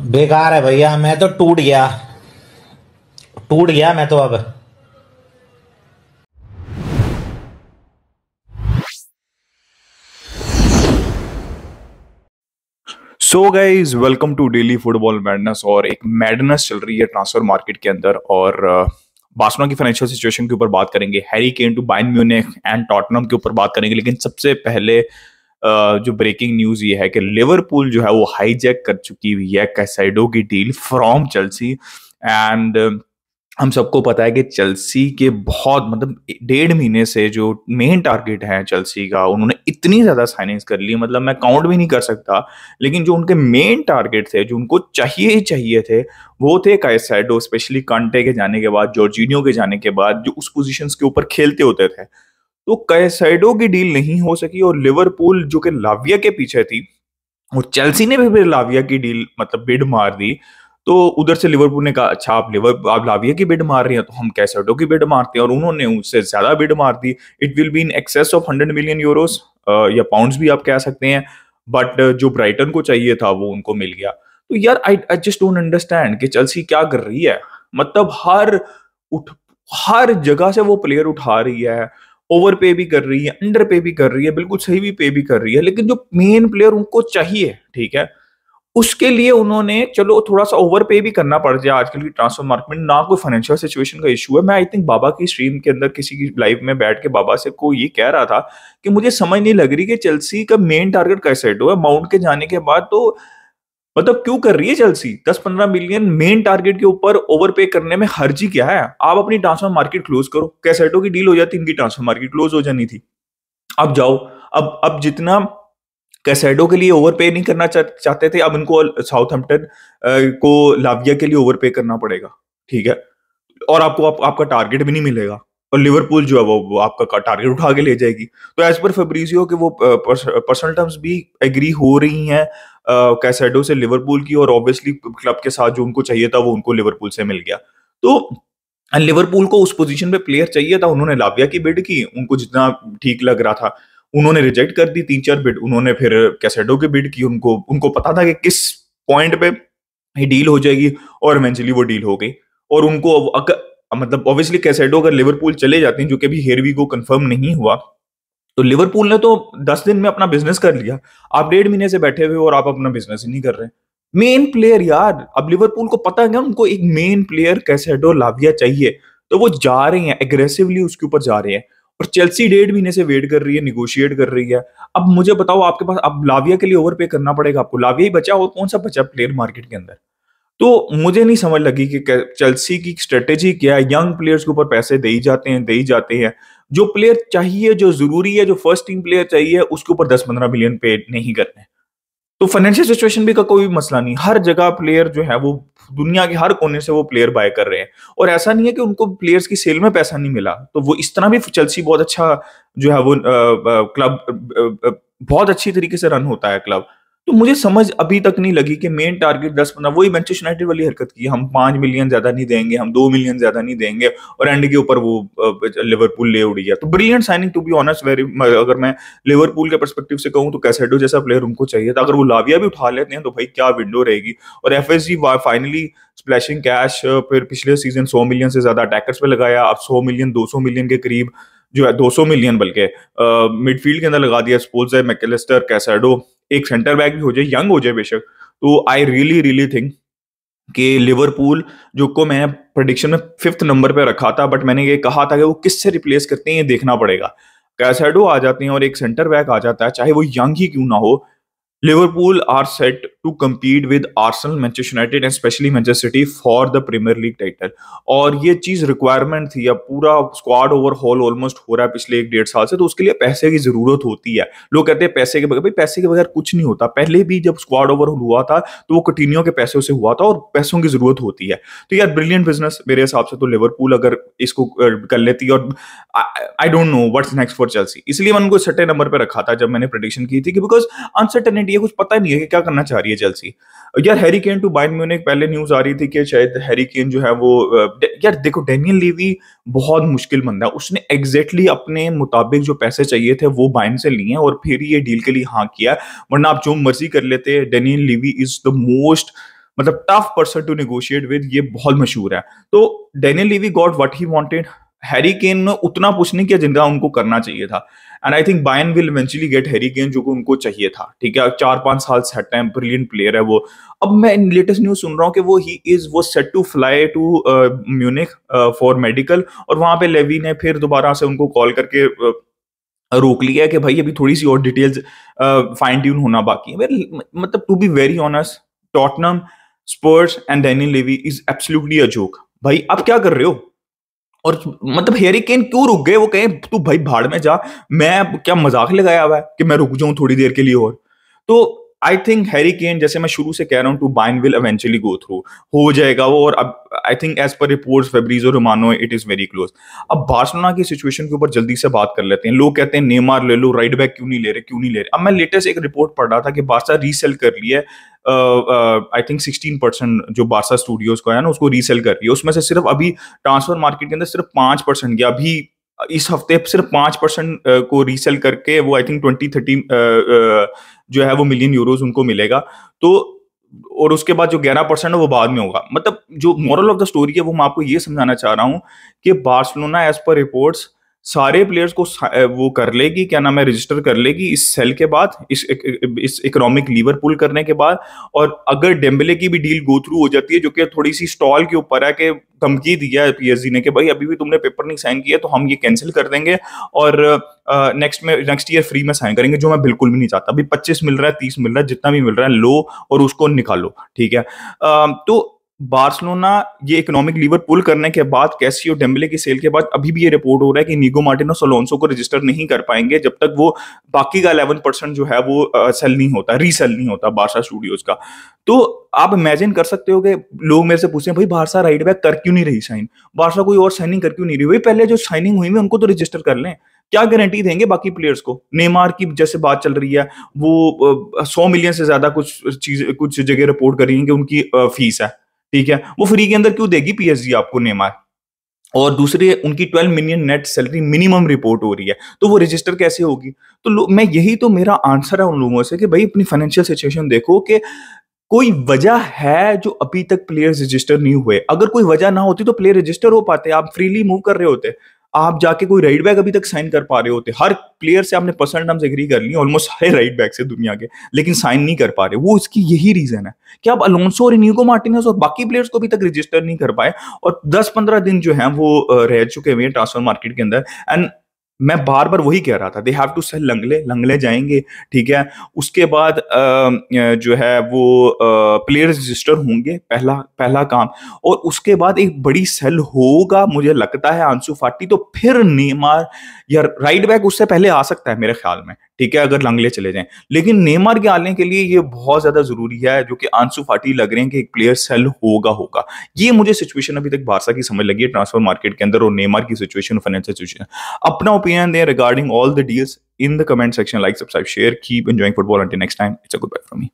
बेकार है भैया। मैं तो टूट गया मैं तो अब। So guys welcome to daily football madness. और एक मैडनेस चल रही है ट्रांसफर मार्केट के अंदर। और बार्सिलोना की फाइनेंशियल सिचुएशन के ऊपर बात करेंगे, Harry Kane to Bayern Munich and Tottenham के ऊपर बात करेंगे। लेकिन सबसे पहले जो ब्रेकिंग न्यूज ये है कि लिवरपूल जो है वो हाईजैक कर चुकी हुई है कैसाइडो की डील फ्रॉम चेल्सी। एंड हम सबको पता है कि चेल्सी के बहुत मतलब 1.5 महीने से जो मेन टारगेट है चेल्सी का, उन्होंने इतनी ज्यादा साइनिंग्स कर ली, मतलब मैं काउंट भी नहीं कर सकता। लेकिन जो उनके मेन टारगेट थे, जो उनको चाहिए ही चाहिए थे, वो थे काइसेडो, स्पेशली कांटे के जाने के बाद, जॉर्जिनियो के जाने के बाद, जो उस पोजीशंस के ऊपर खेलते होते थे। तो काइसेडो की डील नहीं हो सकी और लिवरपूल जो कि लाविया के पीछे थी, और चेल्सी ने भी फिर लाविया की डील मतलब बिड मार दी। तो उधर से लिवरपूल ने कहा अच्छा आप लाविया की बिड मार रही हैं तो हम कैसेडो की बिड मारते हैं, और उन्होंने उससे ज्यादा बिड मार दी। It will be in excess of 100 million euros या पाउंड्स भी आप कह सकते हैं। बट जो ब्राइटन को चाहिए था वो उनको मिल गया। तो यार आई जस्ट डोंट अंडरस्टैंड कि चेल्सी क्या कर रही है। मतलब उठ हर जगह से वो प्लेयर उठा रही है, ओवर पे भी कर रही है, अंडर पे भी कर रही है, बिल्कुल सही भी पे भी कर रही है। लेकिन जो मेन प्लेयर उनको चाहिए, ठीक है, उसके लिए उन्होंने चलो थोड़ा सा ओवर पे भी करना पड़ जाए। आजकल की ट्रांसफर मार्केट में ना कोई फाइनेंशियल सिचुएशन का इशू है। मैं आई थिंक बाबा की स्ट्रीम के अंदर किसी की लाइव में बैठ के बाबा से को ये कह रहा था कि मुझे समझ नहीं लग रही कि चेल्सी का मेन टारगेट कैसे सेट हुआ माउंट के जाने के बाद। तो मतलब क्यों कर रही है चेल्सी 10-15 मिलियन मेन टारगेट के ऊपर ओवर पे करने में हर्जी क्या है? आप अपनी ट्रांसफर मार्केट क्लोज करो। कैसेटो की डील हो जाती, इनकी ट्रांसफर मार्केट क्लोज हो जानी थी। अब जाओ। अब जितना कैसेडो के लिए ओवरपे नहीं करना चाहते थे, अब इनको साउथहैम्पटन को लाविया के लिए ओवरपे करना पड़ेगा। ठीक है। और आपका टारगेट भी नहीं मिलेगा, और लिवरपूल जो है वो आपका टारगेट उठा के ले जाएगी। तो एज पर फेब्रिजियो के वो पर्सनल टर्म्स भी एग्री हो रही हैं कैसेडो से लिवरपूल की, और ऑब्वियसली क्लब के साथ जो उनको चाहिए था वो उनको लिवरपूल से मिल गया। तो लिवरपूल को उस पोजीशन पे प्लेयर चाहिए था, उन्होंने लाविया की बिड की, उनको जितना ठीक लग रहा था उन्होंने रिजेक्ट कर दी 3-4 बिड। उन्होंने फिर कैसेडो की बिड की, उनको उनको पता था कि किस पॉइंट पे ये डील हो जाएगी, और इवेंचुअली वो डील हो गई। और उनको मतलब ऑब्वियसली कैसेडो अगर लिवरपूल चले जाते हैं, जो कि अभी हेयर वी को कंफर्म नहीं हुआ, तो लिवरपूल ने तो 10 दिन में अपना बिजनेस कर लिया। आप 1.5 महीने से बैठे हुए और आप अपना बिजनेस ही नहीं कर रहे। मेन प्लेयर यार, अब लिवरपूल को पता है ना उनको एक मेन प्लेयर कैसेडो लाविया चाहिए, तो वो जा रहे हैं एग्रेसिवली उसके ऊपर जा रहे हैं। और चेल्सी 1.5 महीने से वेट कर रही है, निगोशिएट कर रही है। अब मुझे बताओ, आपके पास अब लाविया के लिए ओवर पे करना पड़ेगा आपको, लाविया ही बचा और कौन सा बचा प्लेयर मार्केट के अंदर? तो मुझे नहीं समझ लगी कि चेल्सी की स्ट्रेटेजी क्या है। यंग प्लेयर्स के ऊपर पैसे दे ही जाते हैं, दे ही जाते हैं। जो प्लेयर चाहिए, जो जरूरी है, जो फर्स्ट टीम प्लेयर चाहिए, उसके ऊपर 10-15 मिलियन पे नहीं करने। तो फाइनेंशियल सिचुएशन भी का कोई मसला नहीं, हर जगह प्लेयर जो है वो दुनिया के हर कोने से वो प्लेयर बाय कर रहे हैं। और ऐसा नहीं है कि उनको प्लेयर्स की सेल में पैसा नहीं मिला। तो वो इस तरह भी चेल्सी बहुत अच्छा जो है वो क्लब बहुत अच्छी तरीके से रन होता है क्लब। तो मुझे समझ अभी तक नहीं लगी कि मेन टारगेट 10-15, वही मैनचेस्टर यूनाइटेड वाली हरकत की, हम 5 मिलियन ज्यादा नहीं देंगे, हम 2 मिलियन ज्यादा नहीं देंगे, और एंड के ऊपर वो लिवरपूल ले उड़ी है। तो brilliant signing to be honest, very, अगर मैं लिवरपूल के पर्सपेक्टिव से कहूं तो कैसेडो जैसा प्लेयर उनको चाहिए था। अगर वो लाविया भी उठा लेते हैं तो भाई क्या विंडो रहेगी। और एफएसजी फाइनली स्प्लैशिंग कैश, फिर पिछले सीजन 100 मिलियन से ज्यादा अटैकर्स पे लगाया, अब 100 मिलियन 200 मिलियन के करीब जो है, 200 मिलियन बल्कि मिडफील्ड के अंदर लगा दिया। स्पोल्स, मैकेलिस्टर, कैसेडो, एक सेंटर बैक भी हो जाए, यंग हो जाए बेशक। तो आई रियली रियली थिंक कि लिवरपूल, जो को मैं प्रेडिक्शन में 5th नंबर पे रखा था, बट मैंने ये कहा था कि वो किससे रिप्लेस करते हैं ये देखना पड़ेगा। कैसेडो आ जाते हैं और एक सेंटर बैक आ जाता है, चाहे वो यंग ही क्यों ना हो। Liverpool are set to compete with Arsenal, Manchester United and specially Manchester City for the Premier League title. और ये चीज रिक्वायरमेंट थी। अब पूरा स्क्वाड ओवरहॉल ऑलमोस्ट हो रहा है पिछले 1-1.5 साल से, तो उसके लिए पैसे की जरूरत होती है। लोग कहते हैं पैसे के बगैर, भाई पैसे के बगैर कुछ नहीं होता। पहले भी जब स्क्वाड ओवरहॉल हुआ था तो वो coutinho के पैसों से हुआ था, और पैसों की जरूरत होती है। तो यार ब्रिलियंट बिजनेस मेरे हिसाब से तो लिवरपूल अगर इसको कर लेती। और I don't know what's next for Chelsea, इसलिए मैंने उनको छठे नंबर पे रखा था जब मैंने प्रेडिक्शन की थी, कि बिकॉज अनसर्टेनिटी है, कुछ पता नहीं है कि क्या करना चाह रही है चेल्सी। यार Harry Kane to Bayern Munich, पहले न्यूज आ रही थी कि शायद हैरी केन जो है वो यार देखो, डेनियल लीवी बहुत मुश्किल बंदा है। उसने एग्जैक्टली अपने मुताबिक जो पैसे चाहिए थे वो बायर्न से लिए हैं, और फिर ये डील के लिए हाँ किया। वरना आप जो मर्जी कर लेते, Daniel Levy is the most मतलब tough person to negotiate with, ये बहुत मशहूर है। तो Daniel Levy got what he wanted. Harry Kane ने उतना पुश नहीं किया जितना उनको करना चाहिए था, and I think Bayern will eventually gate Harry Kane, जो कि उनको चाहिए था। ठीक है, 4-5 साल सेट है, ब्रिलियंट प्लेयर है वो। अब मैं लेटेस्ट न्यूज सुन रहा हूँ कि वो set to fly to Munich for medical, और वहां पे लेवी ने फिर दोबारा से उनको कॉल करके रोक लिया है कि भाई अभी थोड़ी सी और डिटेल्स फाइन ट्यून होना बाकी है। मतलब to be very honest, Tottenham, Spurs and Daniel Levy is absolutely a joke. भाई आप क्या कर रहे हो? और मतलब हैरी केन क्यों रुक गए? वो कहे तू भाई भाड़ में जा, मैं क्या मजाक लगाया हुआ है कि मैं रुक जाऊं थोड़ी देर के लिए और? तो आई थिंक हैरी केन, जैसे मैं शुरू से कह रहा हूं, to Bayern will eventually go through, हो जाएगा वो। और अब I think as per reports Fabrizio Romano it is very close. अब बार्सिलोना की सिचुएशन के ऊपर जल्दी से बात कर लेते हैं। लोग कहते हैं नेमार ले लो, राइट बैक क्यों नहीं ले रहे, क्यों नहीं ले रहे? अब मैं लेटेस्ट एक रिपोर्ट पढ़ रहा था कि बार्सा रीसेल कर लिया है, आई थिंक 16% जो बार्सा स्टूडियोज का है ना, उसको रीसेल कर रही है। उसमें से सिर्फ अभी ट्रांसफर मार्केट के अंदर सिर्फ 5% गया। अभी इस हफ्ते सिर्फ 5% को रीसेल करके वो आई थिंक 20-30 जो है वो मिलियन यूरोज उनको मिलेगा। तो और उसके बाद जो 11% है वो बाद में होगा। मतलब जो मॉरल ऑफ द स्टोरी है वो मैं आपको ये समझाना चाह रहा हूं कि बार्सिलोना एज पर रिपोर्ट्स सारे प्लेयर्स को वो कर लेगी, क्या नाम है, रजिस्टर कर लेगी इस सेल के बाद, इस इकोनॉमिक लीवर पुल करने के बाद। और अगर डेम्बले की भी डील गो थ्रू हो जाती है, जो कि थोड़ी सी स्टॉल के ऊपर है, कि धमकी दिया है पीएसजी ने कि भाई अभी भी तुमने पेपर नहीं साइन किया तो हम ये कैंसिल कर देंगे और नेक्स्ट ईयर फ्री में साइन करेंगे, जो मैं बिल्कुल भी नहीं चाहता। अभी 25 मिल रहा है, 30 मिल रहा है, जितना भी मिल रहा है लो और उसको निकालो। ठीक है, तो बार्सिलोना ये इकोनॉमिक लीवर पुल करने के बाद, कैसी और डेम्बले की सेल के बाद, अभी भी ये रिपोर्ट हो रहा है कि नीगो मार्टिनोस और अलोंसो को रजिस्टर नहीं कर पाएंगे जब तक वो बाकी का 11% जो है वो सेल नहीं होता, रीसेल नहीं होता बार्सा स्टूडियोज का। तो आप इमेजिन कर सकते हो कि लोग मेरे से पूछते हैं भाई बार्सा राइट बैक कर क्यों नहीं रही साइन, बार्सा कोई और साइनिंग कर क्यों नहीं रही? भाई पहले जो साइनिंग हुई है उनको तो रजिस्टर कर लें। क्या गारंटी देंगे बाकी प्लेयर्स को? नेमार की जैसे बात चल रही है, वो 100 मिलियन से ज्यादा कुछ जगह रिपोर्ट कर रही है कि उनकी फीस है। ठीक है, वो फ्री के अंदर क्यों देगी पीएसजी आपको नेमार? और दूसरी उनकी 12 million net salary minimum report हो रही है, तो वो रजिस्टर कैसे होगी? तो मैं यही तो मेरा आंसर है उन लोगों से कि भाई अपनी फाइनेंशियल सिचुएशन देखो, कि कोई वजह है जो अभी तक प्लेयर्स रजिस्टर नहीं हुए। अगर कोई वजह ना होती तो प्लेयर रजिस्टर हो पाते, आप फ्रीली मूव कर रहे होते, आप जाके कोई राइट बैक अभी तक साइन कर पा रहे होते। हर प्लेयर से आपने पर्सनल टर्म्स एग्री कर ली, ऑलमोस्ट सारे राइट बैक से दुनिया के, लेकिन साइन नहीं कर पा रहे। वो इसकी यही रीजन है कि आप अलोंसो और इनिगो मार्टिनेज और बाकी प्लेयर्स को अभी तक रजिस्टर नहीं कर पाए, और 10-15 दिन जो है वो रह चुके हुए हैं ट्रांसफर मार्केट के अंदर। एंड मैं बार बार वही कह रहा था, दे हैव टू सेल लंगले, लंगले जाएंगे। ठीक है, उसके बाद जो है वो प्लेयर्स रजिस्टर होंगे, पहला पहला काम। और उसके बाद एक बड़ी सेल होगा मुझे लगता है आंसू फाटी, तो फिर नेमार या राइट बैक उससे पहले आ सकता है मेरे ख्याल में। ठीक है, अगर लंगले चले जाएं, लेकिन नेमार के आने के लिए ये बहुत ज्यादा जरूरी है, जो कि आंसू फाटी लग रहे हैं कि एक प्लेयर सेल होगा। ये मुझे सिचुएशन अभी तक बारसा की समझ लगी है ट्रांसफर मार्केट के अंदर, और नेमार की सिचुएशन, फाइनेंशियल सिचुएशन। अपना ओपिनियन दें regarding all the deals in the comment section. Like, subscribe, share, keep enjoying football. Until next time, it's a goodbye from me.